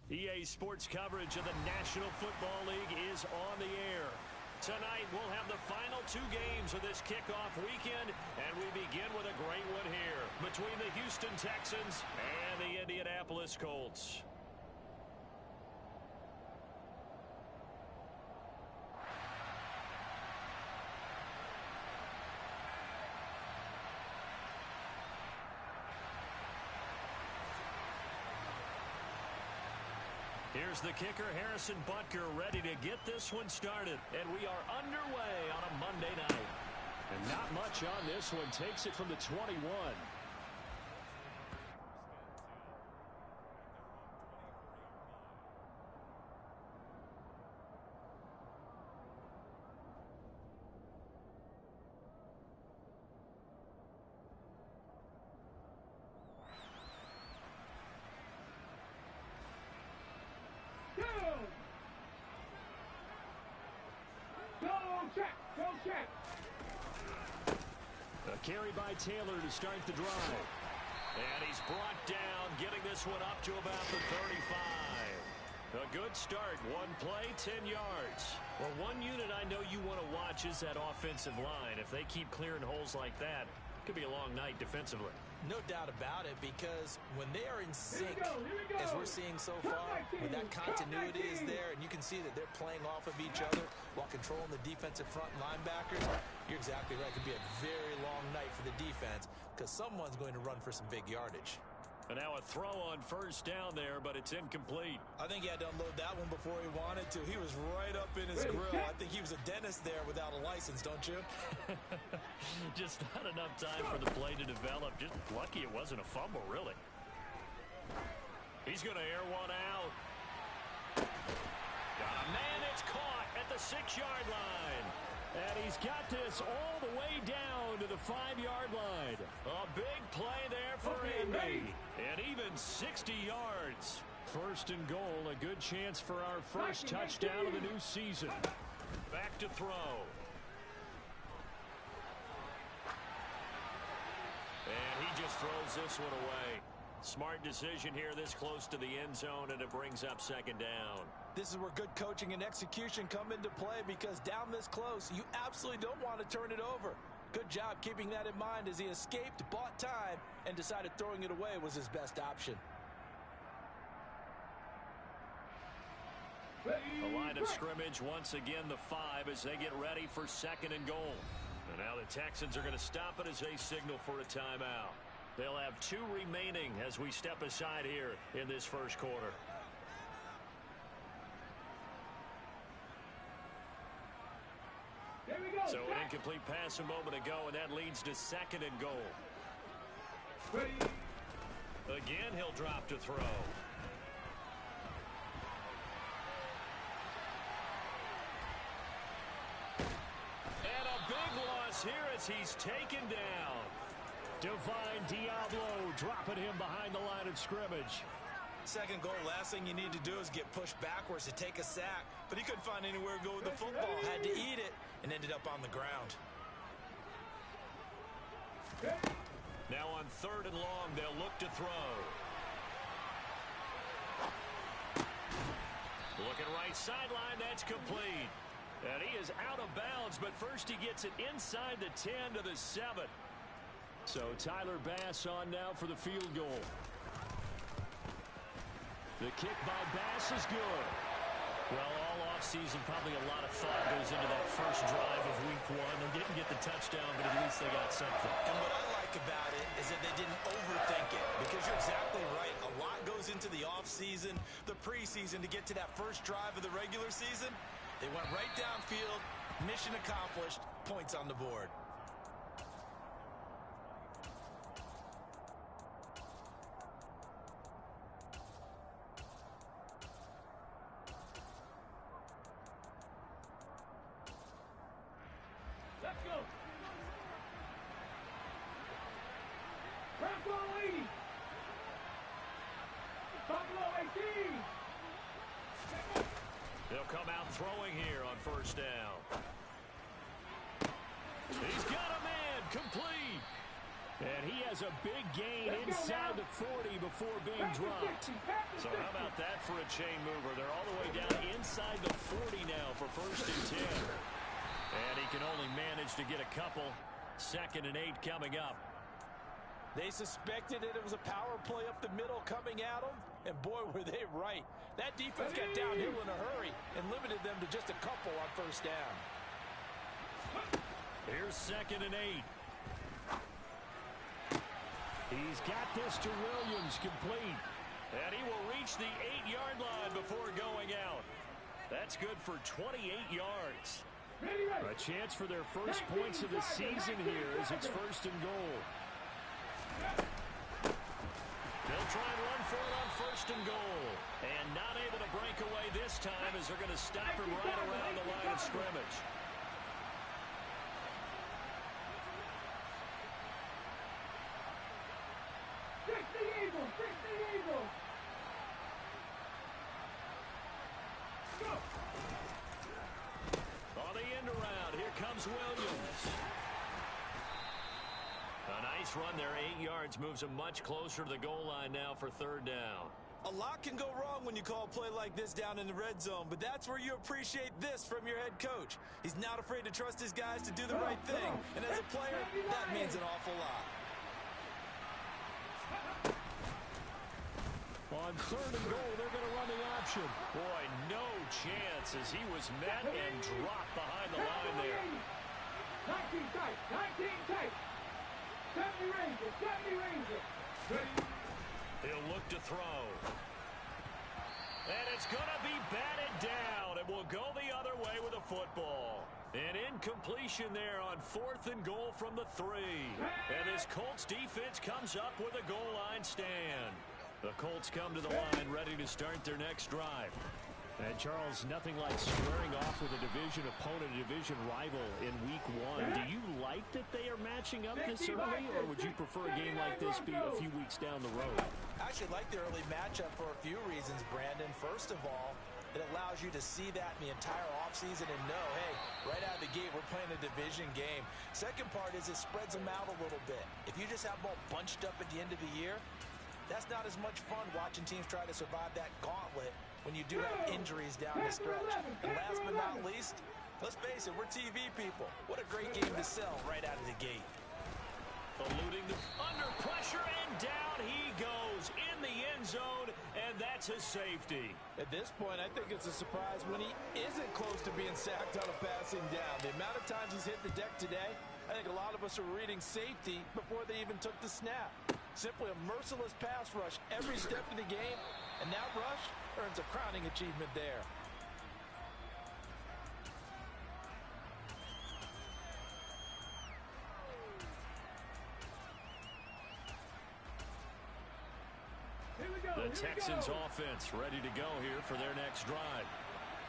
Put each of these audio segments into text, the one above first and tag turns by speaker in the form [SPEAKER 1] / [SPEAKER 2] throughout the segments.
[SPEAKER 1] EA Sports coverage of the National Football League is on the air. Tonight, we'll have the final two games of this kickoff weekend, and we begin with a great one here between the Houston Texans and the Indianapolis Colts. Here's the kicker, Harrison Butker, ready to get this one started. And we are underway on a Monday night.
[SPEAKER 2] And not much on this one. Takes it from the 21.
[SPEAKER 1] A carry by Taylor to start the drive. And he's brought down, getting this one up to about the 35. A good start. One play, 10 yards. Well, one unit I know you want to watch is that offensive line. If they keep clearing holes like that, it could be a long night defensively.
[SPEAKER 3] No doubt about it, because when they are in sync, as we're seeing so far, when that continuity is there and you can see that they're playing off of each other while controlling the defensive front linebackers, you're exactly right. It could be a very long night for the defense because someone's going to run for some big yardage.
[SPEAKER 1] And now a throw on first down there, but it's incomplete.
[SPEAKER 3] I think he had to unload that one before he wanted to. He was right up in his grill. I think he was a dentist there without a license, don't you?
[SPEAKER 1] Just not enough time for the play to develop. Just lucky it wasn't a fumble, really. He's going to air one out. Man, it's caught at the 6-yard line. And he's got this all the way down to the 5-yard line. A big play there for Indy. And even 60 yards. First and goal, a good chance for our first touchdown of the new season. Back to throw. And he just throws this one away. Smart decision here this close to the end zone, and it brings up second down.
[SPEAKER 3] This is where good coaching and execution come into play, because down this close, you absolutely don't want to turn it over. Good job keeping that in mind as he escaped, bought time, and decided throwing it away was his best option.
[SPEAKER 1] The line of scrimmage, once again, the 5 as they get ready for second and goal. And now the Texans are going to stop it as they signal for a timeout. They'll have 2 remaining as we step aside here in this first quarter.
[SPEAKER 4] Here we go.
[SPEAKER 1] So an incomplete pass a moment ago, and that leads to second and goal.
[SPEAKER 4] Ready.
[SPEAKER 1] Again, he'll drop to throw. And a big loss here as he's taken down. Divine Diablo dropping him behind the line of scrimmage.
[SPEAKER 3] Second goal, last thing you need to do is get pushed backwards to take a sack. But he couldn't find anywhere to go with the football. Had to eat it and ended up on the ground.
[SPEAKER 1] Now on third and long, they'll look to throw. Looking right sideline, that's complete. And he is out of bounds, but first he gets it inside the 10 to the 7. So Tyler Bass on now for the field goal. The kick by Bass is good. Well, all offseason, probably a lot of thought goes into that first drive of week 1. They didn't get the touchdown, but at least they got something.
[SPEAKER 3] And what I like about it is that they didn't overthink it, because you're exactly right. A lot goes into the offseason, the preseason, to get to that first drive of the regular season. They went right downfield, mission accomplished, points on the board.
[SPEAKER 4] Let's go. Buffalo 80. Buffalo 18.
[SPEAKER 1] They'll come out throwing here on first down. He's got a man, complete. And he has a big gain inside the 40 before being dropped.
[SPEAKER 2] So how about that for a chain mover? They're all the way down inside the 40 now for 1st and 10.
[SPEAKER 1] And he can only manage to get a couple. 2nd and 8 coming up.
[SPEAKER 3] They suspected it was a power play up the middle coming at them, and boy, were they right. That defense got downhill in a hurry and limited them to just a couple on 1st down.
[SPEAKER 1] Here's 2nd and 8. He's got this to Williams, complete.
[SPEAKER 2] And he will reach the 8-yard line before going out. That's good for 28 yards.
[SPEAKER 1] A chance for their first points of the season here as it's 1st and goal.
[SPEAKER 2] They'll try and run for it on 1st and goal.
[SPEAKER 1] And not able to break away this time as they're going to stop him right around the line of scrimmage. On the end around, here comes Williams.
[SPEAKER 2] A nice run there, 8 yards, moves him much closer to the goal line now for 3rd down.
[SPEAKER 3] A lot can go wrong when you call a play like this down in the red zone, but that's where you appreciate this from your head coach. He's not afraid to trust his guys to do the right thing, and as a player, that means an awful lot.
[SPEAKER 1] On 3rd and goal, they're going to run the option.
[SPEAKER 2] Boy, no chance as he was met and dropped behind the line there.
[SPEAKER 4] 19 tight, 19 tight. 70 Ranger, 70 Ranger.
[SPEAKER 2] He'll look to throw. And it's going to be batted down. It will go the other way with a football. An incompletion there on 4th and goal from the 3. And this Colts defense comes up with a goal line stand. The Colts come to the line ready to start their next drive.
[SPEAKER 1] And Charles, nothing like squaring off with a division opponent, a division rival in week 1. Do you like that they are matching up this early, or would you prefer a game like this be a few weeks down the road?
[SPEAKER 3] I actually like the early matchup for a few reasons, Brandon. First of all, it allows you to see that in the entire offseason and know, hey, right out of the gate, we're playing a division game. Second part is it spreads them out a little bit. If you just have them all bunched up at the end of the year, that's not as much fun watching teams try to survive that gauntlet when you do have injuries down the stretch. And last but not least, let's face it, we're TV people. What a great game to sell right out of the gate.
[SPEAKER 2] Eluding the under pressure, and down he goes in the end zone, and that's a safety.
[SPEAKER 3] At this point, I think it's a surprise when he isn't close to being sacked on a passing down. The amount of times he's hit the deck today, I think a lot of us are reading safety before they even took the snap. Simply a merciless pass rush every step of the game, and that rush earns a crowning achievement there.
[SPEAKER 2] The Texans offense ready to go here for their next drive.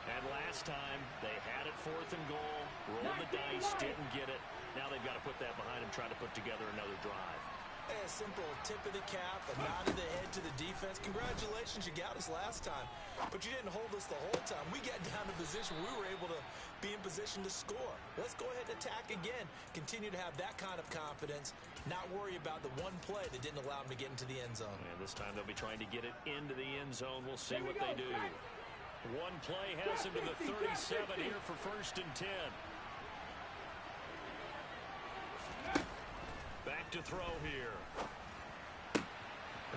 [SPEAKER 2] And last time, they had it 4th and goal, rolled the dice, didn't get it. Now they've got to put that behind them, try to put together another drive.
[SPEAKER 3] A simple tip of the cap, a nod of the head to the defense. Congratulations, you got us last time. But you didn't hold us the whole time. We got down to position. We were able to be in position to score. Let's go ahead and attack again. Continue to have that kind of confidence. Not worry about the one play that didn't allow them to get into the end zone.
[SPEAKER 2] And this time they'll be trying to get it into the end zone. We'll see what they do. One play has him to the 37 here for 1st and 10. Back to throw here.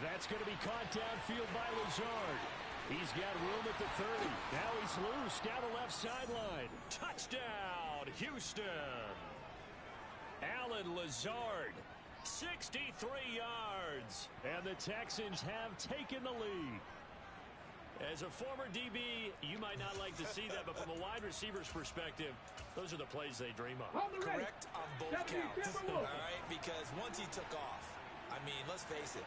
[SPEAKER 1] That's going to be caught downfield by Lazard. He's got room at the 30. Now he's loose down the left sideline.
[SPEAKER 2] Touchdown, Houston.
[SPEAKER 1] Alan Lazard, 63 yards. And the Texans have taken the lead.
[SPEAKER 2] As a former DB, you might not like to see that, but from a wide receiver's perspective, those are the plays they dream of.
[SPEAKER 3] Correct on both counts. All right, because once he took off, I mean, let's face it,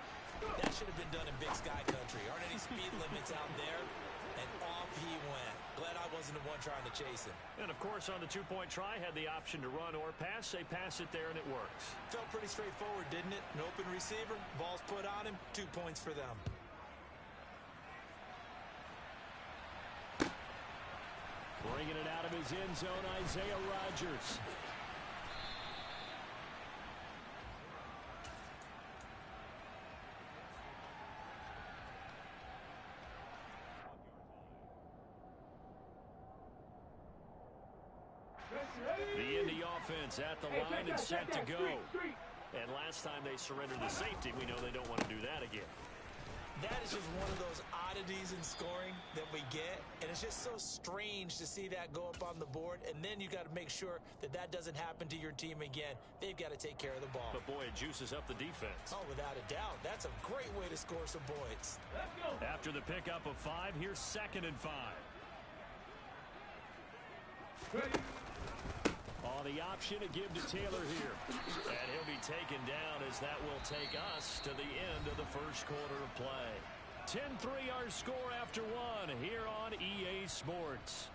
[SPEAKER 3] that should have been done in Big Sky Country. Aren't any speed limits out there? And off he went. Glad I wasn't the one trying to chase him.
[SPEAKER 2] And, of course, on the two-point try, had the option to run or pass. They pass it there, and it works.
[SPEAKER 3] Felt pretty straightforward, didn't it? An open receiver, ball's put on him, 2 points for them.
[SPEAKER 1] Bringing it out of his end zone, Isaiah Rodgers. The Indy offense at the line and set to go. And last time they surrendered the safety, we know they don't want to do that again.
[SPEAKER 3] That is just one of those oddities in scoring that we get, and it's just so strange to see that go up on the board, and then you got to make sure that that doesn't happen to your team again. They've got to take care of the ball.
[SPEAKER 1] But, boy, it juices up the defense.
[SPEAKER 3] Oh, without a doubt. That's a great way to score some points.
[SPEAKER 1] After the pickup of 5, here's 2nd and 5. On the option to give to Taylor here. And he'll be taken down as that will take us to the end of the first quarter of play. 10-3 our score after 1 here on EA Sports.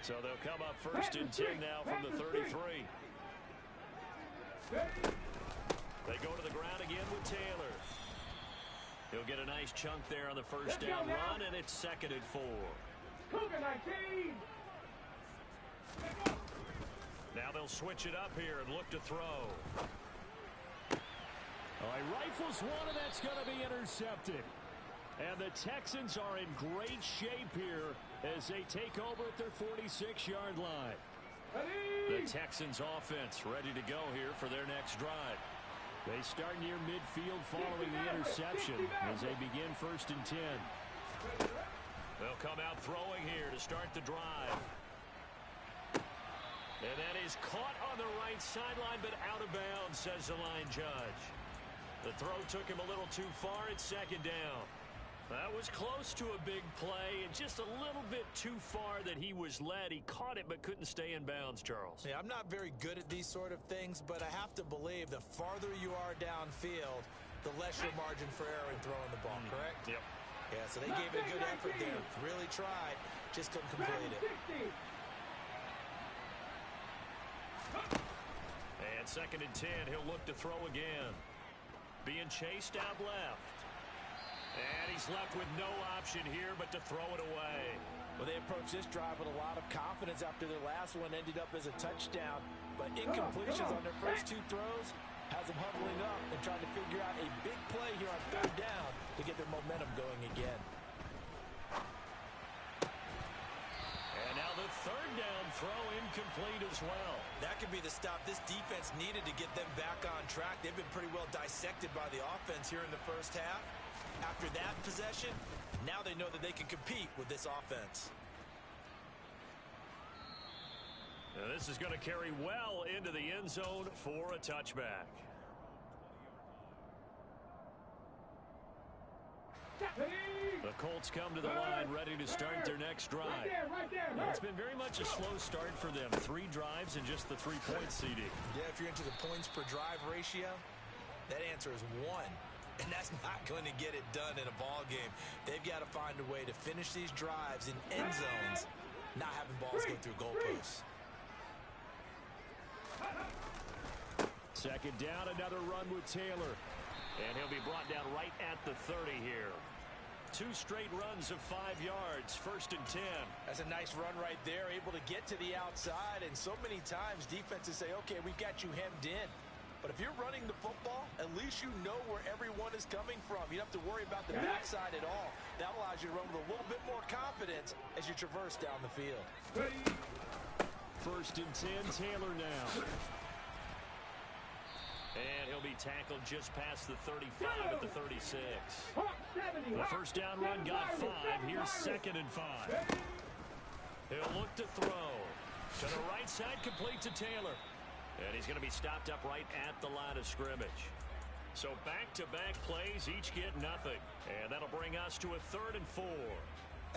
[SPEAKER 1] So they'll come up 1st and 10 now from the 33. They go to the ground again with Taylor. He'll get a nice chunk there on the first down run, and it's 2nd and 4. Now they'll switch it up here and look to throw. Oh, he rifles one, and that's going to be intercepted. And the Texans are in great shape here as they take over at their 46-yard line. The Texans offense ready to go here for their next drive. They start near midfield following the interception as they begin 1st and 10. They'll come out throwing here to start the drive. And that is caught on the right sideline, but out of bounds, says the line judge. The throw took him a little too far. It's 2nd down. That was close to a big play and just a little bit too far that he was led. He caught it but couldn't stay in bounds, Charles.
[SPEAKER 3] Yeah, I'm not very good at these sort of things, but I have to believe the farther you are downfield, the less your margin for error in throwing the ball, correct?
[SPEAKER 1] Yep.
[SPEAKER 3] Yeah, so they gave it a good effort there. Really tried, just couldn't complete it.
[SPEAKER 1] And 2nd and 10, he'll look to throw again. Being chased out left. And he's left with no option here but to throw it away.
[SPEAKER 3] Well, they approached this drive with a lot of confidence after their last one ended up as a touchdown. But incompletions on their first 2 throws has them huddling up and trying to figure out a big play here on 3rd down to get their momentum going again.
[SPEAKER 1] And now the 3rd down throw incomplete as well.
[SPEAKER 3] That could be the stop this defense needed to get them back on track. They've been pretty well dissected by the offense here in the first half. After that possession, now they know that they can compete with this offense.
[SPEAKER 1] Now this is going to carry well into the end zone for a touchback. The Colts come to the line ready to start their next drive. It's been very much a slow start for them. 3 drives and just the 3-point CD.
[SPEAKER 3] Yeah, if you're into the points per drive ratio, that answer is 1. And that's not going to get it done in a ball game. They've got to find a way to finish these drives in end zones, not having balls go through goalposts.
[SPEAKER 1] 2nd down, another run with Taylor. And he'll be brought down right at the 30 here. 2 straight runs of 5 yards, 1st and 10.
[SPEAKER 3] That's a nice run right there, able to get to the outside. And so many times defenses say, okay, we've got you hemmed in. But if you're running the football, at least you know where everyone is coming from. You don't have to worry about the backside at all. That allows you to run with a little bit more confidence as you traverse down the field.
[SPEAKER 1] 1st and 10, Taylor now. And he'll be tackled just past the 35 at the 36. The 1st down run got 5. Here's 2nd and 5. He'll look to throw. To the right side, complete to Taylor. And he's going to be stopped up right at the line of scrimmage. So back-to-back plays, each get nothing. And that'll bring us to a 3rd and 4.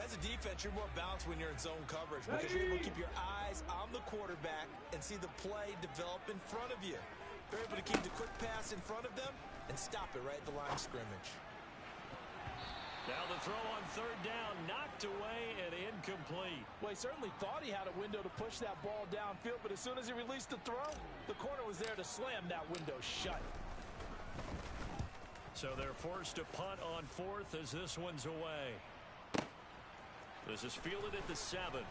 [SPEAKER 3] As a defense, you're more balanced when you're in zone coverage because you're able to keep your eyes on the quarterback and see the play develop in front of you. They're able to keep the quick pass in front of them and stop it right at the line of scrimmage.
[SPEAKER 1] Now the throw on 3rd down, knocked away and incomplete.
[SPEAKER 3] Well, he certainly thought he had a window to push that ball downfield, but as soon as he released the throw, the corner was there to slam that window shut.
[SPEAKER 1] So they're forced to punt on 4th as this one's away. This is fielded at the 7.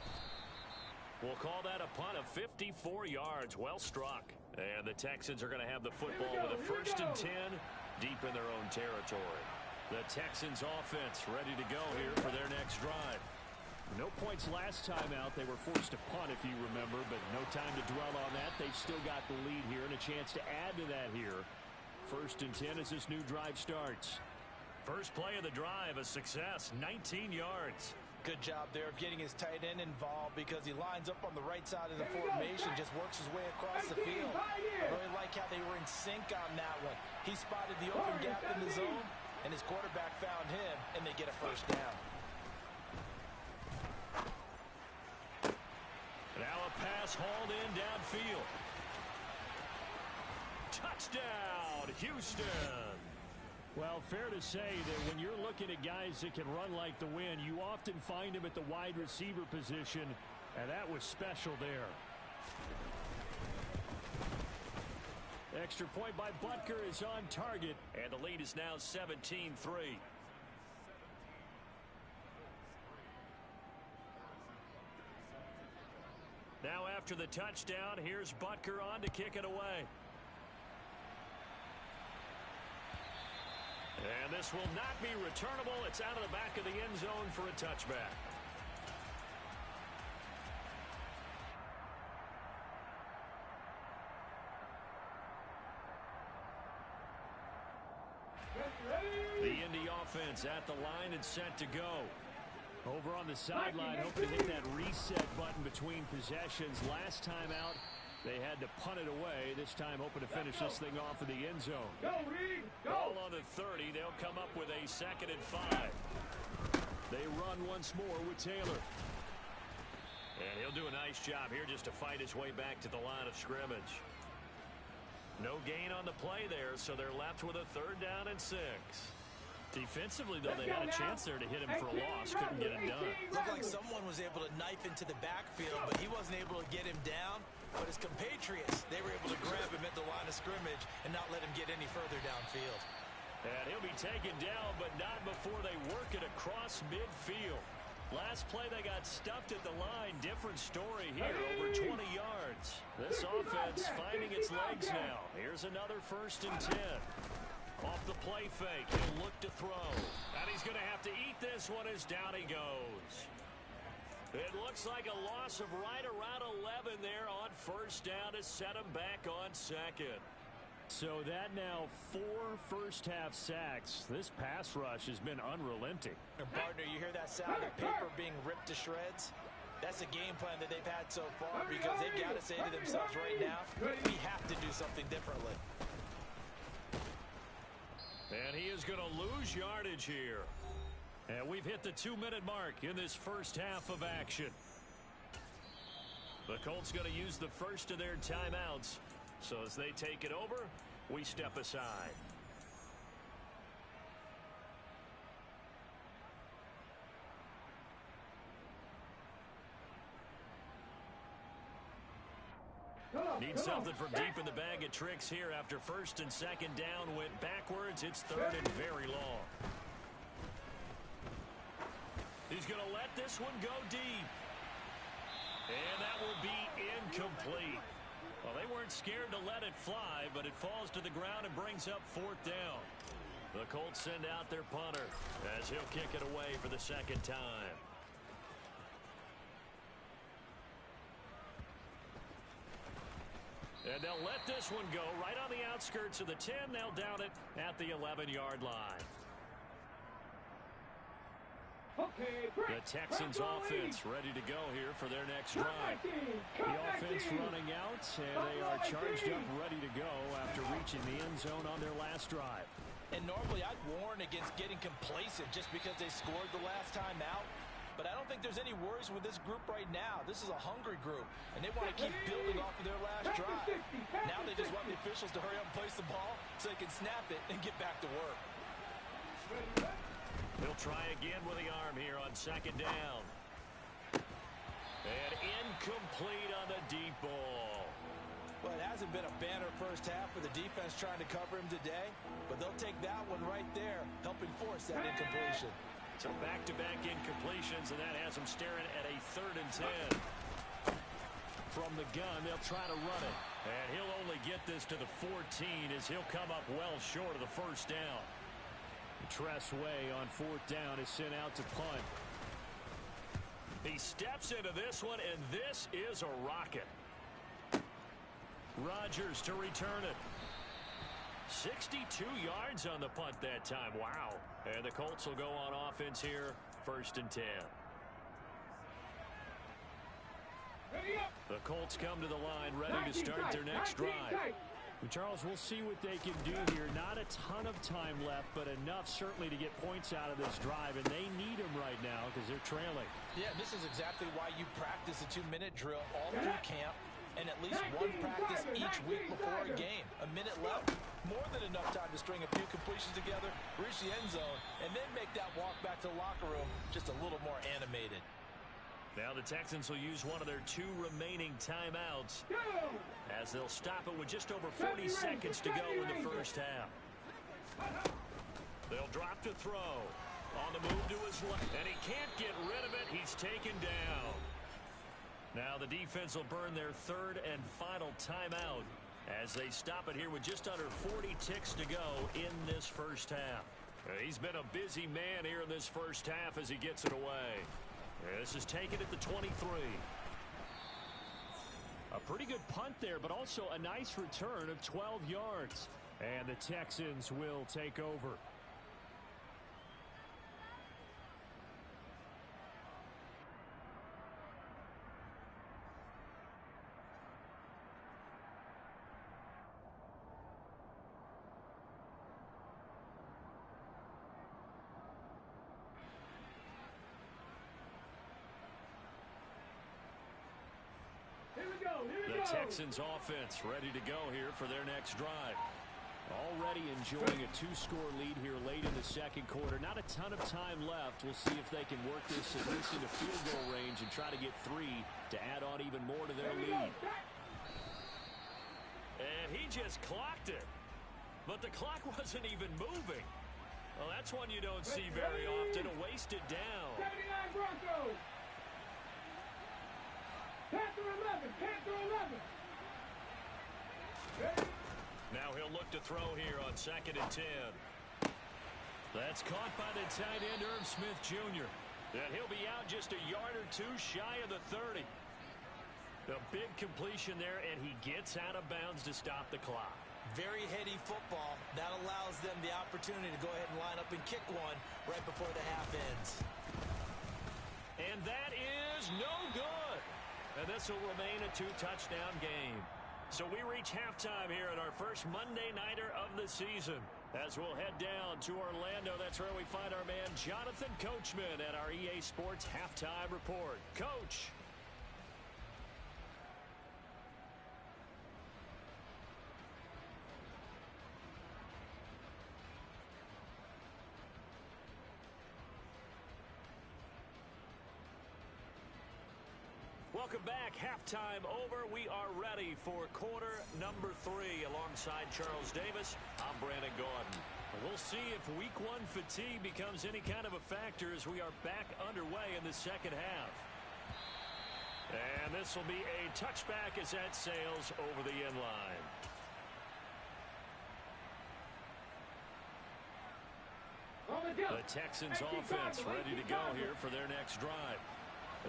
[SPEAKER 2] We'll call that a punt of 54 yards. Well struck. And the Texans are going to have the football with a 1st and 10 deep in their own territory. The Texans offense ready to go here for their next drive. No points last time out. They were forced to punt, if you remember, but no time to dwell on that. They've still got the lead here and a chance to add to that here. 1st and 10 as this new drive starts. First play of the drive, a success, 19 yards.
[SPEAKER 3] Good job there of getting his tight end involved because he lines up on the right side of the formation, just works his way across the field. I really like how they were in sync on that one. He spotted the open gap in the zone, and his quarterback found him, and they get a 1st down.
[SPEAKER 2] Now a pass hauled in downfield. Touchdown, Houston.
[SPEAKER 1] Well, fair to say that when you're looking at guys that can run like the wind, you often find them at the wide receiver position, and that was special there. Extra point by Butker is on target.
[SPEAKER 2] And the lead is now 17-3. Now after the touchdown, here's Butker on to kick it away. And this will not be returnable. It's out of the back of the end zone for a touchback. The Indy offense at the line and set to go.
[SPEAKER 1] Over on the sideline, hoping to hit that reset button between possessions. Last time out, they had to punt it away. This time, hoping to finish this thing off in the end zone.
[SPEAKER 2] Ball on the 30. They'll come up with a 2nd and 5.
[SPEAKER 1] They run once more with Taylor.
[SPEAKER 2] And he'll do a nice job here just to fight his way back to the line of scrimmage. No gain on the play there, so they're left with a 3rd down and 6.
[SPEAKER 1] Defensively, though, they had a chance there to hit him for a loss. Couldn't get it done.
[SPEAKER 3] Looked like someone was able to knife into the backfield, but he wasn't able to get him down. But his compatriots, they were able to grab him at the line of scrimmage and not let him get any further downfield.
[SPEAKER 2] And he'll be taken down, but not before they work it across midfield. Last play, they got stuffed at the line. Different story here, over 20 yards. This offense finding its legs now. Here's another 1st and 10. Off the play fake, he'll look to throw. And he's going to have to eat this one as down he goes. It looks like a loss of right around 11 there on 1st down to set him back on 2nd.
[SPEAKER 1] So that now 4 first-half sacks. This pass rush has been unrelenting.
[SPEAKER 3] Partner, you hear that sound of paper being ripped to shreds? That's a game plan that they've had so far because they've got to say to themselves right now, we have to do something differently.
[SPEAKER 2] And he is going to lose yardage here.
[SPEAKER 1] And we've hit the 2-minute mark in this first half of action.
[SPEAKER 2] The Colts going to use the first of their timeouts. So as they take it over, we step aside. Need something from deep in the bag of tricks here after 1st and 2nd down went backwards. It's 3rd and very long. He's going to let this one go deep. And that will be incomplete. Well, they weren't scared to let it fly, but it falls to the ground and brings up 4th down. The Colts send out their punter as he'll kick it away for the 2nd time. And they'll let this one go right on the outskirts of the 10. They'll down it at the 11-yard line. The Texans offense ready to go here for their next drive.
[SPEAKER 1] The offense running out, and they are charged up ready to go after reaching the end zone on their last drive.
[SPEAKER 3] And normally I'd warn against getting complacent just because they scored the last time out. But I don't think there's any worries with this group right now. This is a hungry group, and they want to keep building off of their last drive. Now they just want the officials to hurry up and place the ball so they can snap it and get back to work.
[SPEAKER 2] He'll try again with the arm here on 2nd down. And incomplete on the deep ball.
[SPEAKER 3] Well, it hasn't been a banner first half for the defense trying to cover him today, but they'll take that one right there, helping force that incompletion.
[SPEAKER 2] So back-to-back incompletions, and that has them staring at a 3rd and 10.
[SPEAKER 1] From the gun, they'll try to run it. And he'll only get this to the 14 as he'll come up well short of the first down. Tressway on 4th down is sent out to punt. He steps into this one, and this is a rocket. Rodgers to return it. 62 yards on the punt that time. Wow. And the Colts will go on offense here, 1st and 10. The Colts come to the line ready to start their next drive. Charles, we'll see what they can do here. Not a ton of time left, but enough certainly to get points out of this drive, and they need them right now because they're trailing.
[SPEAKER 3] Yeah, this is exactly why you practice a 2-minute drill all through camp and at least one practice each week before a game. A minute left, more than enough time to string a few completions together, reach the end zone, and then make that walk back to the locker room just a little more animated.
[SPEAKER 1] Now the Texans will use one of their 2 remaining timeouts as they'll stop it with just over 40 seconds to go in the first half. They'll drop to throw. On the move to his left, and he can't get rid of it. He's taken down. Now the defense will burn their 3rd and final timeout as they stop it here with just under 40 ticks to go in this first half. He's been a busy man here in this first half as he gets it away. This is taken at the 23. A pretty good punt there, but also a nice return of 12 yards. And the Texans will take over. The Texans offense ready to go here for their next drive. Already enjoying a 2-score lead here late in the second quarter. Not a ton of time left. We'll see if they can work this at least into field goal range and try to get 3 to add on even more to their lead. And he just clocked it. But the clock wasn't even moving. Well, that's one you don't see very often. A wasted down.
[SPEAKER 4] 79 Broncos. Panther 11. Panther 11.
[SPEAKER 1] Now he'll look to throw here on 2nd and 10. That's caught by the tight end, Irv Smith Jr. And he'll be out just a yard or 2 shy of the 30. A big completion there, and he gets out of bounds to stop the clock.
[SPEAKER 3] Very heady football. That allows them the opportunity to go ahead and line up and kick one right before the half ends.
[SPEAKER 1] And that is no good. And this will remain a 2-touchdown game. So we reach halftime here in our first Monday Nighter of the season. As we'll head down to Orlando, that's where we find our man Jonathan Coachman at our EA Sports Halftime Report. Coach. Welcome back. Halftime over. We are ready for quarter number 3 alongside Charles Davis. I'm Brandon Gaudin. We'll see if week 1 fatigue becomes any kind of a factor as we are back underway in the second half. And this will be a touchback as that sails over the end line. The Texans offense ready to go here for their next drive.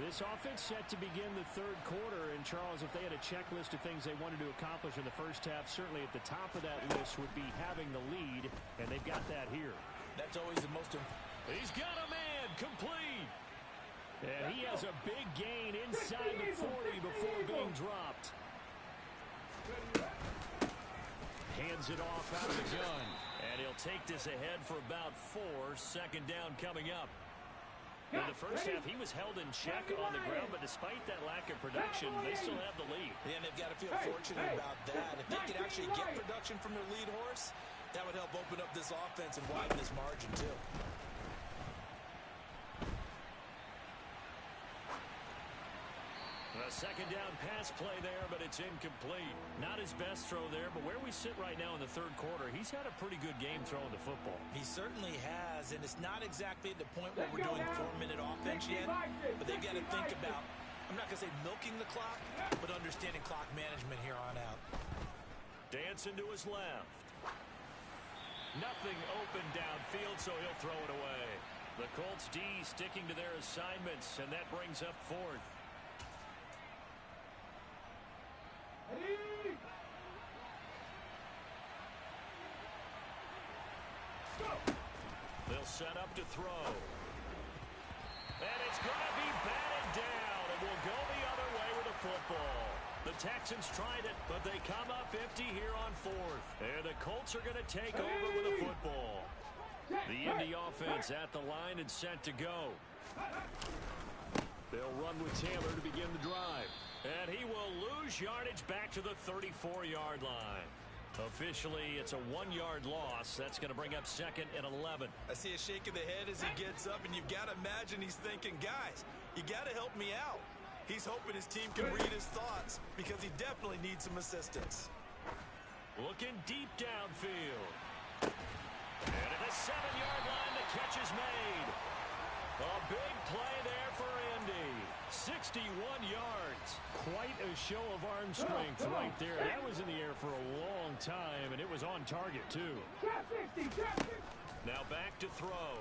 [SPEAKER 1] This offense set to begin the 3rd quarter, and Charles, if they had a checklist of things they wanted to accomplish in the first half, certainly at the top of that list would be having the lead, and they've got that here.
[SPEAKER 3] That's always the most important.
[SPEAKER 1] He's got a man, complete. And he has a big gain inside the 40 before being dropped. Hands it off out of the gun, and he'll take this ahead for about 4. 2nd down coming up. In the first half, he was held in check on the ground, but despite that lack of production, they still have the lead.
[SPEAKER 3] Yeah, and they've got to feel fortunate about that. If they can actually get production from their lead horse, that would help open up this offense and widen this margin, too.
[SPEAKER 1] A 2nd down pass play there, but it's incomplete. Not his best throw there, but where we sit right now in the 3rd quarter, he's had a pretty good game throwing the football.
[SPEAKER 3] He certainly has, and it's not exactly at the point where we're doing 4-minute offense yet, but they've got to think about I'm not going to say milking the clock, but understanding clock management here on out.
[SPEAKER 2] Dancing to his left. Nothing open downfield, so he'll throw it away. The Colts D sticking to their assignments, and that brings up fourth. They'll set up to throw. And it's going to be batted down, and will go the other way with the football. The Texans tried it, but they come up empty here on fourth. And the Colts are going to take over with the football. The Indy offense at the line and set to go. They'll run with Taylor to begin the drive. And he will lose yardage back to the 34-yard line. Officially, it's a 1-yard loss. That's going to bring up second and 11.
[SPEAKER 3] I see a shake of the head as he gets up, and you've got to imagine he's thinking, guys, you got to help me out. He's hoping his team can read his thoughts because he definitely needs some assistance.
[SPEAKER 2] Looking deep downfield. And at the 7-yard line, the catch is made. A big play there for Indy. 61 yards.
[SPEAKER 1] Quite a show of arm strength right there. That was in the air for a long time, and it was on target, too.
[SPEAKER 2] Now back to throw.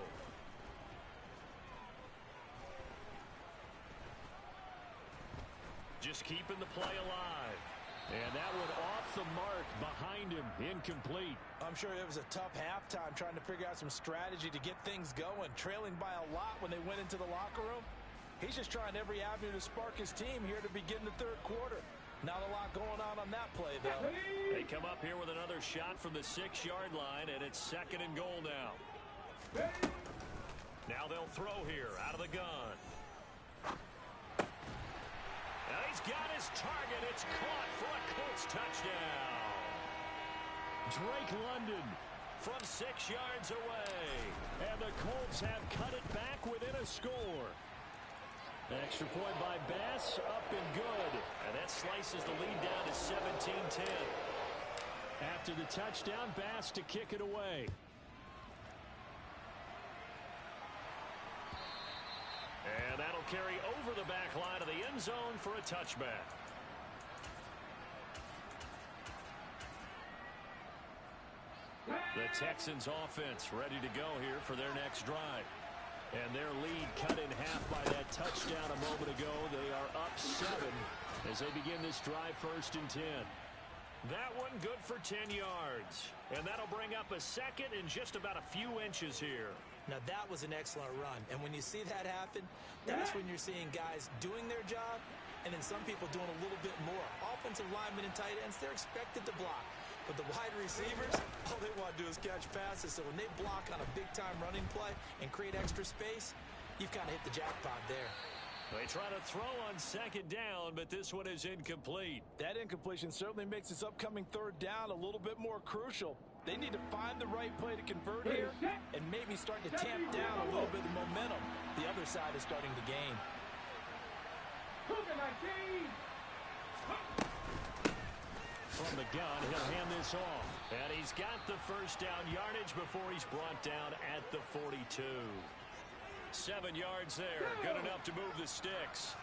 [SPEAKER 2] Just keeping the play alive.
[SPEAKER 1] And that one off the mark behind him. Incomplete.
[SPEAKER 3] I'm sure it was a tough halftime trying to figure out some strategy to get things going. Trailing by a lot when they went into the locker room. He's just trying every avenue to spark his team here to begin the third quarter. Not a lot going on that play, though.
[SPEAKER 2] They come up here with another shot from the 6-yard line, and it's second and goal now. Now they'll throw here out of the gun. Now he's got his target. It's caught for a Colts touchdown.
[SPEAKER 1] Drake London
[SPEAKER 2] from 6 yards away.
[SPEAKER 1] And the Colts have cut it back within a score. Extra point by Bass, up and good.
[SPEAKER 2] And that slices the lead down to 17-10.
[SPEAKER 1] After the touchdown, Bass to kick it away.
[SPEAKER 2] And that'll carry over the back line of the end zone for a touchback. The Texans offense ready to go here for their next drive. And their lead cut in half by that touchdown a moment ago. They are up 7 as they begin this drive, 1st and 10. That one good for 10 yards. And that'll bring up a second and just about a few inches here.
[SPEAKER 3] Now, that was an excellent run. And when you see that happen, that's when you're seeing guys doing their job and then some people doing a little bit more. Offensive linemen and tight ends, they're expected to block. But the wide receivers, all they want to do is catch passes. So when they block on a big-time running play and create extra space, you've kind of hit the jackpot there.
[SPEAKER 2] They try to throw on 2nd down, but this one is incomplete.
[SPEAKER 3] That incompletion certainly makes this upcoming 3rd down a little bit more crucial. They need to find the right play to convert here and maybe start to tamp down a little bit of momentum. The other side is starting to gain.
[SPEAKER 2] From the gun, he'll hand this off. And he's got the 1st down yardage before he's brought down at the 42. 7 yards there. Good enough to move the sticks.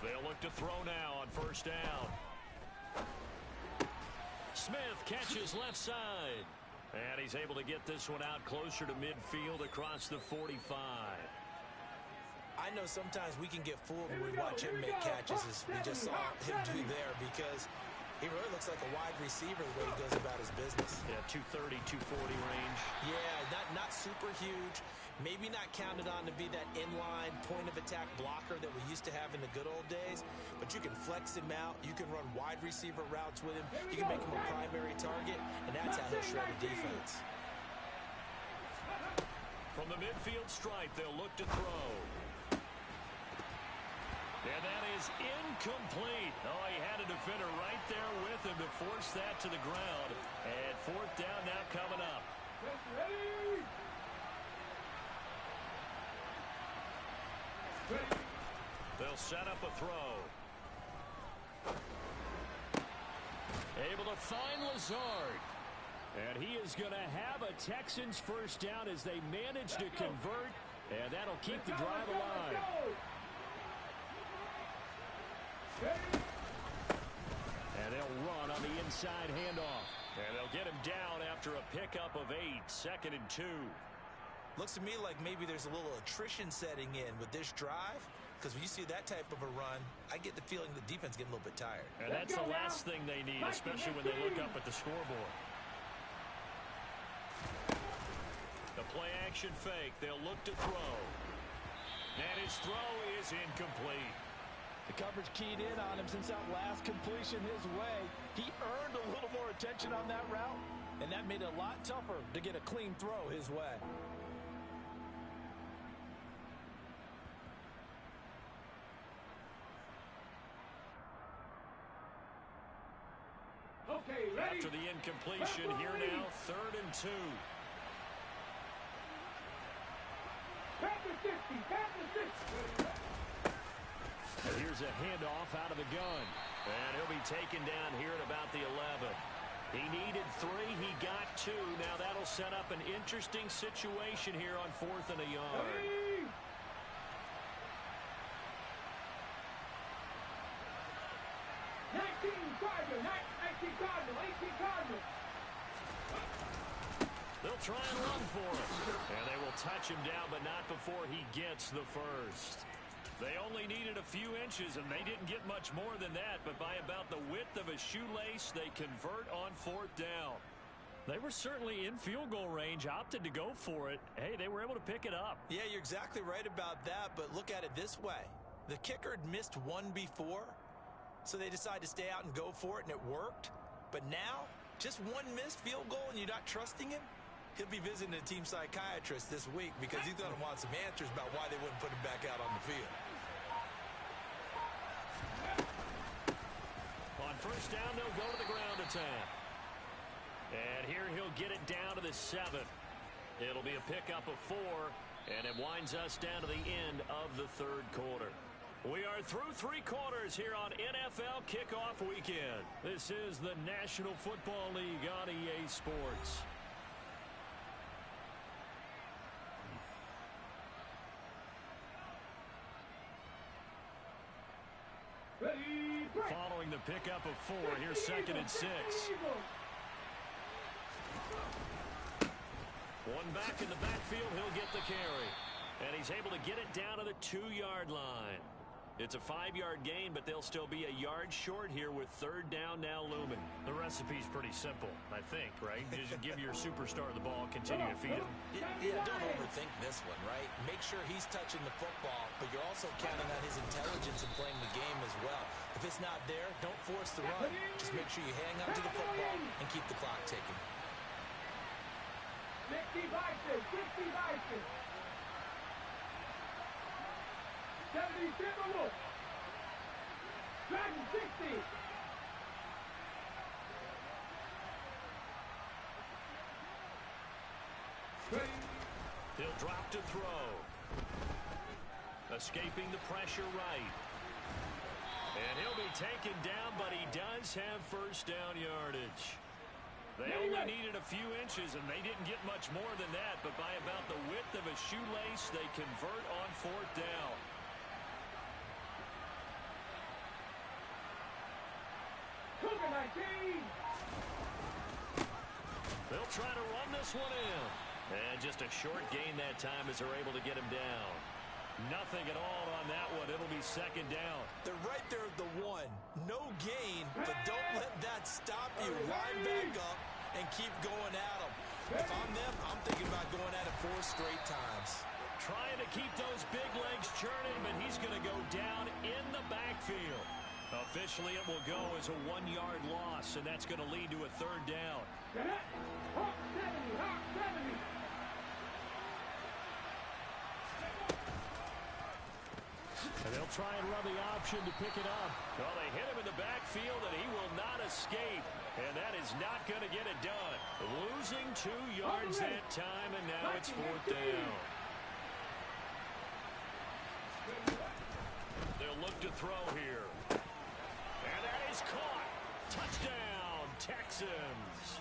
[SPEAKER 2] They'll look to throw now on 1st down. Smith catches left side. And he's able to get this one out closer to midfield across the 45.
[SPEAKER 3] I know sometimes we can get fooled when we watch him make catches, as we just saw him do there, because he really looks like a wide receiver the way he goes about his business.
[SPEAKER 2] Yeah, 230, 240 range.
[SPEAKER 3] Yeah, not super huge. Maybe not counted on to be that inline point-of-attack blocker that we used to have in the good old days, but you can flex him out. You can run wide receiver routes with him. You can make him a primary target, and that's how he'll shred a defense.
[SPEAKER 2] From the midfield stripe, they'll look to throw. And that is incomplete. Oh, he had a defender right there with him to force that to the ground. And 4th down now coming up. They'll set up a throw. Able to find Lazard.
[SPEAKER 1] And he is going to have a Texans first down as they manage to convert, and that'll keep the drive alive. And they'll run on the inside handoff. And they'll get him down after a pickup of 8, 2nd and 2.
[SPEAKER 3] Looks to me like maybe there's a little attrition setting in with this drive, because when you see that type of a run, I get the feeling the defense getting a little bit tired.
[SPEAKER 1] And that's the last thing they need, especially when they look up at the scoreboard. The play action fake. They'll look to throw. And his throw is incomplete.
[SPEAKER 5] The coverage keyed in on him since that last completion his way. He earned a little more attention on that route, and that made it a lot tougher to get a clean throw his way.
[SPEAKER 4] Okay, ready?
[SPEAKER 1] After the incompletion, here now, 3rd and 2.
[SPEAKER 4] Pass the 60, pass the 60.
[SPEAKER 1] And here's a handoff out of the gun. And he'll be taken down here at about the 11. He needed 3. He got 2. Now that'll set up an interesting situation here on 4th and a yard.
[SPEAKER 4] Ready? Cardinal, 18 Cardinal.
[SPEAKER 1] They'll try and run for it. And they will touch him down, but not before he gets the first. They only needed a few inches, and they didn't get much more than that. But by about the width of a shoelace, they convert on 4th down. They were certainly in field goal range, opted to go for it. Hey, they were able to pick it up.
[SPEAKER 3] Yeah, you're exactly right about that, but look at it this way. The kicker had missed one before, so they decided to stay out and go for it, and it worked. But now, just one missed field goal and you're not trusting him? He'll be visiting a team psychiatrist this week because he's going to want some answers about why they wouldn't put him back out on the field.
[SPEAKER 1] On 1st down, they'll go to the ground attack. And here he'll get it down to the 7. It'll be a pickup of 4, and it winds us down to the end of the 3rd quarter. We are through 3 quarters here on NFL Kickoff Weekend. This is the National Football League on EA Sports.
[SPEAKER 4] Ready, break.
[SPEAKER 1] Following the pickup of 4, here's 2nd and 6. One back in the backfield, he'll get the carry. And he's able to get it down to the 2-yard line. It's a 5-yard gain, but they'll still be a yard short here with 3rd down now looming. The recipe's pretty simple, I think, right? You just give your superstar the ball, continue to feed him.
[SPEAKER 3] Yeah, don't overthink this one, right? Make sure he's touching the football, but you're also counting on his intelligence in playing the game as well. If it's not there, don't force the run. Just make sure you hang on to the football and keep the clock ticking.
[SPEAKER 4] 60 Bison, 60 Bison. 77 look. Dragon 60.
[SPEAKER 1] He'll drop to throw. Escaping the pressure right. And he'll be taken down, but he does have 1st down yardage. They only needed a few inches, and they didn't get much more than that, but by about the width of a shoelace, they convert on 4th down. They'll try to run this one in. And just a short gain that time as they're able to get him down. Nothing at all on that one. It'll be 2nd down.
[SPEAKER 3] They're right there at the 1. No gain, but don't let that stop you. Line back up and keep going at them. If I'm them, I'm thinking about going at it 4 straight times.
[SPEAKER 1] Trying to keep those big legs churning, but he's going to go down in the backfield. Officially, it will go as a 1-yard loss, and that's going to lead to a 3rd down.
[SPEAKER 4] Hawk 70, Hawk 70.
[SPEAKER 1] And they'll try and run the option to pick it up. Well, they hit him in the backfield, and he will not escape. And that is not going to get it done. Losing 2 yards that time, and now it's 4th down. They'll look to throw here. And that is caught. Touchdown, Texans.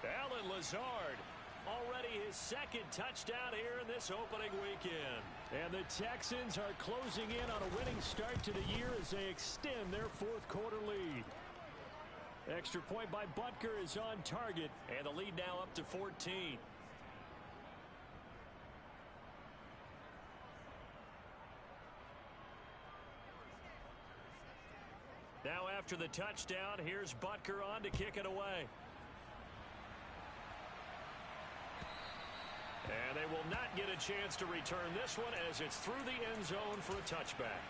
[SPEAKER 2] Alan Lazard, already his second touchdown here in this opening weekend.
[SPEAKER 1] And the Texans are closing in on a winning start to the year as they extend their fourth quarter lead. Extra point by Butker is on target,
[SPEAKER 2] and the lead now up to 14. Now after the touchdown, here's Butker on to kick it away. And they will not get a chance to return this one as it's through the end zone for a touchback.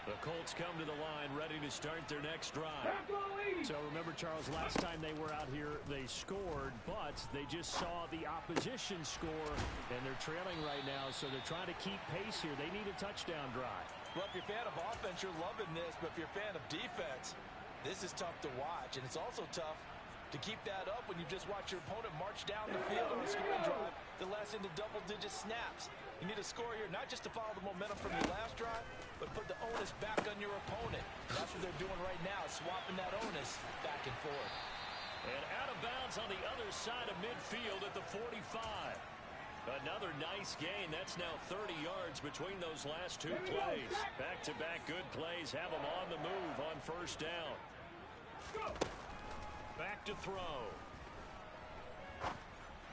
[SPEAKER 2] The Colts come to the line ready to start their next drive.
[SPEAKER 1] So remember, Charles, last time they were out here, they scored, but they just saw the opposition score, and they're trailing right now, so they're trying to keep pace here. They need a touchdown drive.
[SPEAKER 5] Well, if you're a fan of offense, you're loving this, but if you're a fan of defense, this is tough to watch, and it's also tough to keep that up when you just watch your opponent march down the field on a scoring drive that lasts into double-digit snaps. You need a score here, not just to follow the momentum from your last drive, but put the onus back on your opponent. And that's what they're doing right now, swapping that onus back and forth.
[SPEAKER 2] And out of bounds on the other side of midfield at the 45. Another nice gain. That's now 30 yards between those last two plays. Back-to-back good plays have them on the move on first down. Back to throw.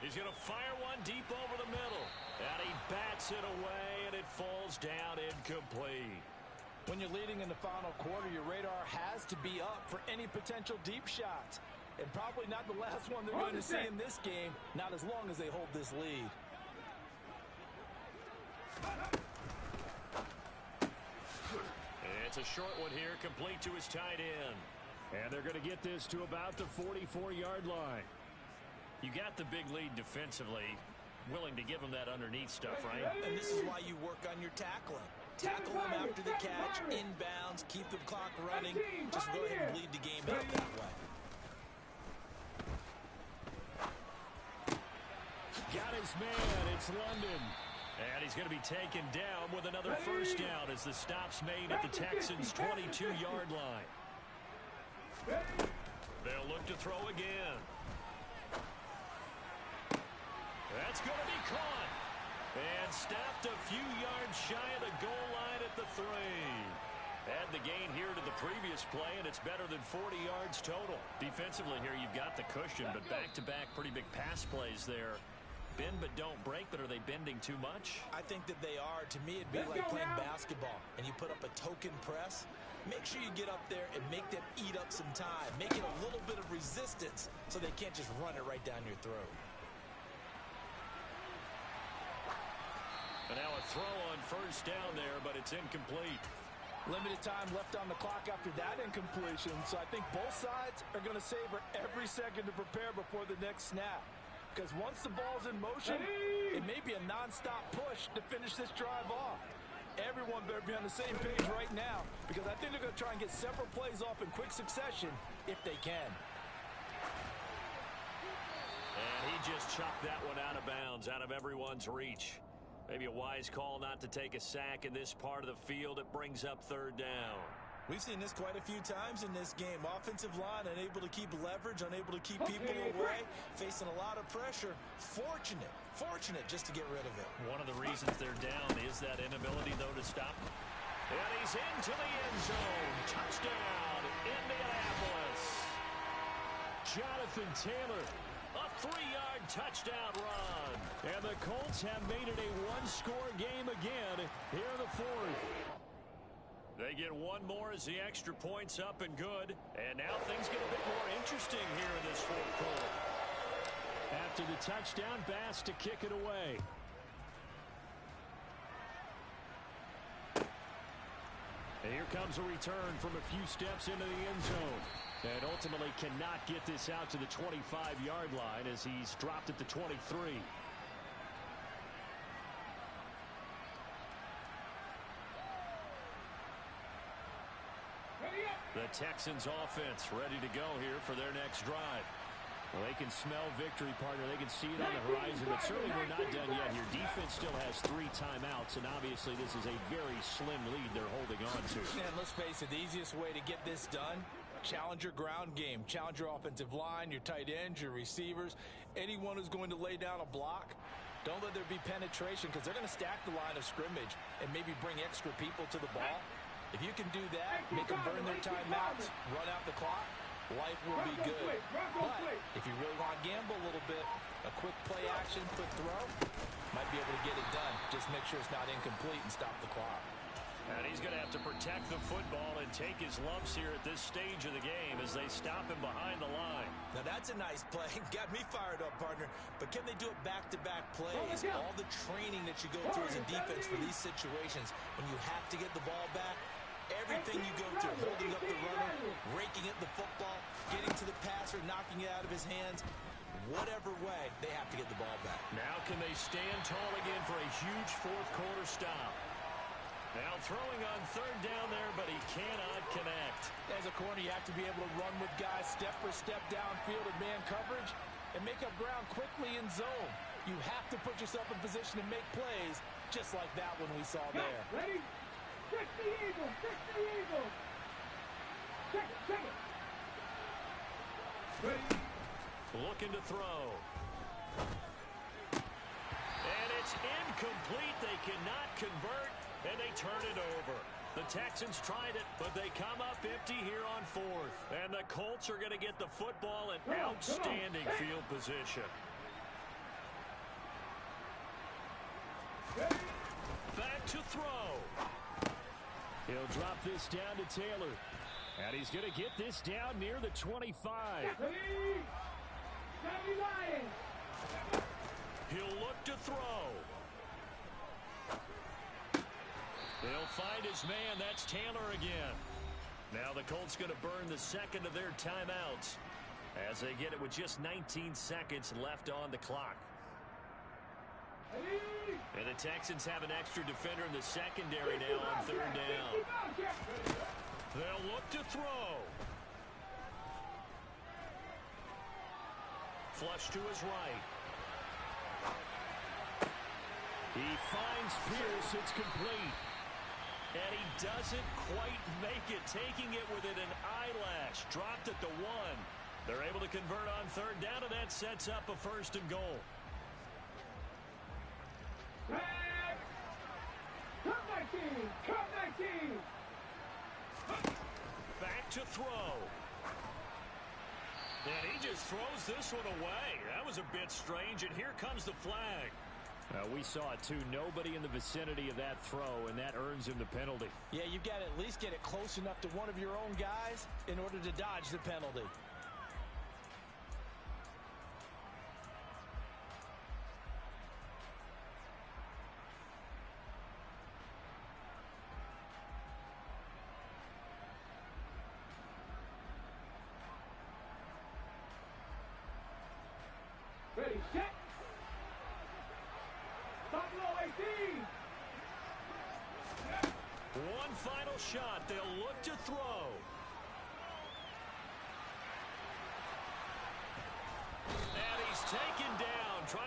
[SPEAKER 2] He's going to fire one deep over the middle. And he bats it away, and it falls down incomplete.
[SPEAKER 5] When you're leading in the final quarter, your radar has to be up for any potential deep shots. And probably not the last one they're going to see in this game, not as long as they hold this lead.
[SPEAKER 2] It's a short one here, complete to his tight end.
[SPEAKER 1] And they're going to get this to about the 44-yard line.
[SPEAKER 2] You got the big lead defensively, willing to give them that underneath stuff, right?
[SPEAKER 3] And this is why you work on your tackling. Tackle them after the catch, inbounds, keep the clock running. Just go ahead and bleed the game out that way.
[SPEAKER 1] Got his man. It's London.
[SPEAKER 2] And he's going to be taken down with another first down as the stop's made at the Texans' 22-yard line. They'll look to throw again. That's going to be caught. And stopped a few yards shy of the goal line at the 3. Add the gain here to the previous play, and it's better than 40 yards total. Defensively here, you've got the cushion, but back-to-back pretty big pass plays there. Bend but don't break, but are they bending too much?
[SPEAKER 3] I think that they are. To me, it'd be like playing basketball, and you put up a token press. Make sure you get up there and make them eat up some time. Make it a little bit of resistance so they can't just run it right down your throat.
[SPEAKER 2] And now a throw on first down there, but it's incomplete.
[SPEAKER 5] Limited time left on the clock after that incompletion, so I think both sides are going to savor every second to prepare before the next snap. Because once the ball's in motion, it may be a non-stop push to finish this drive off. Everyone better be on the same page right now, because I think they're going to try and get several plays off in quick succession if they can.
[SPEAKER 2] And he just chucked that one out of bounds, out of everyone's reach. Maybe a wise call not to take a sack in this part of the field. It brings up third down.
[SPEAKER 3] We've seen this quite a few times in this game. Offensive line unable to keep leverage, unable to keep people away, facing a lot of pressure. Fortunate just to get rid of it.
[SPEAKER 2] One of the reasons they're down is that inability, though, to stop. And he's into the end zone. Touchdown, Indianapolis.
[SPEAKER 1] Jonathan Taylor.
[SPEAKER 2] A 3-yard touchdown run.
[SPEAKER 1] And the Colts have made it a one-score game again here in the fourth.
[SPEAKER 2] They get one more as the extra point's up and good. And now things get a bit more interesting here in this fourth quarter.
[SPEAKER 1] After the touchdown, Bass to kick it away. And here comes a return from a few steps into the end zone. And ultimately cannot get this out to the 25-yard line as he's dropped at the 23.
[SPEAKER 2] The Texans offense ready to go here for their next drive.
[SPEAKER 1] Well, they can smell victory, partner. They can see it on the horizon, but certainly we're not done yet here. Defense still has 3 timeouts, and obviously this is a very slim lead they're holding on to.
[SPEAKER 3] And let's face it, the easiest way to get this done, challenge your ground game. Challenge your offensive line, your tight ends, your receivers, anyone who's going to lay down a block. Don't let there be penetration because they're going to stack the line of scrimmage and maybe bring extra people to the ball. If you can do that, make them burn their timeouts, run out the clock, life will be good. But if you really want to gamble a little bit, a quick play action, quick throw, might be able to get it done. Just make sure it's not incomplete and stop the clock.
[SPEAKER 2] And he's going to have to protect the football and take his lumps here at this stage of the game as they stop him behind the line.
[SPEAKER 3] Now that's a nice play. Got me fired up, partner. But can they do it back-to-back plays? All the training that you go through as a defense for these situations, when you have to get the ball back, everything you go through, holding up the runner, raking at the football, getting to the passer, knocking it out of his hands, whatever way, they have to get the ball back.
[SPEAKER 2] Now can they stand tall again for a huge fourth quarter stop? Now throwing on third down there, but he cannot connect.
[SPEAKER 3] As a corner, you have to be able to run with guys step for step downfield in man coverage and make up ground quickly in zone. You have to put yourself in position to make plays, just like that one we saw there.
[SPEAKER 4] Ready? Check the eagle! Check the eagle! Check it! Check it! Ready?
[SPEAKER 2] Looking to throw. And it's incomplete. They cannot convert. And they turn it over. The Texans tried it, but they come up empty here on fourth. And the Colts are going to get the football in outstanding field position. Back to throw.
[SPEAKER 1] He'll drop this down to Taylor. And he's going to get this down near the 25.
[SPEAKER 2] He'll look to throw. They'll find his man. That's Taylor again. Now the Colts going to burn the second of their timeouts as they get it with just 19 seconds left on the clock. And the Texans have an extra defender in the secondary now on third down. They'll look to throw. Flush to his right.
[SPEAKER 1] He finds Pierce. It's complete.
[SPEAKER 2] And he doesn't quite make it, taking it within an eyelash. Dropped at the 1. They're able to convert on third down, and that sets up a first and goal. Back to throw. And he just throws this one away. That was a bit strange, and here comes the flag.
[SPEAKER 1] We saw it, too. Nobody in the vicinity of that throw, and that earns him the penalty.
[SPEAKER 3] Yeah, you've got to at least get it close enough to one of your own guys in order to dodge the penalty.
[SPEAKER 4] Ready, set.
[SPEAKER 2] One final shot. They'll look to throw.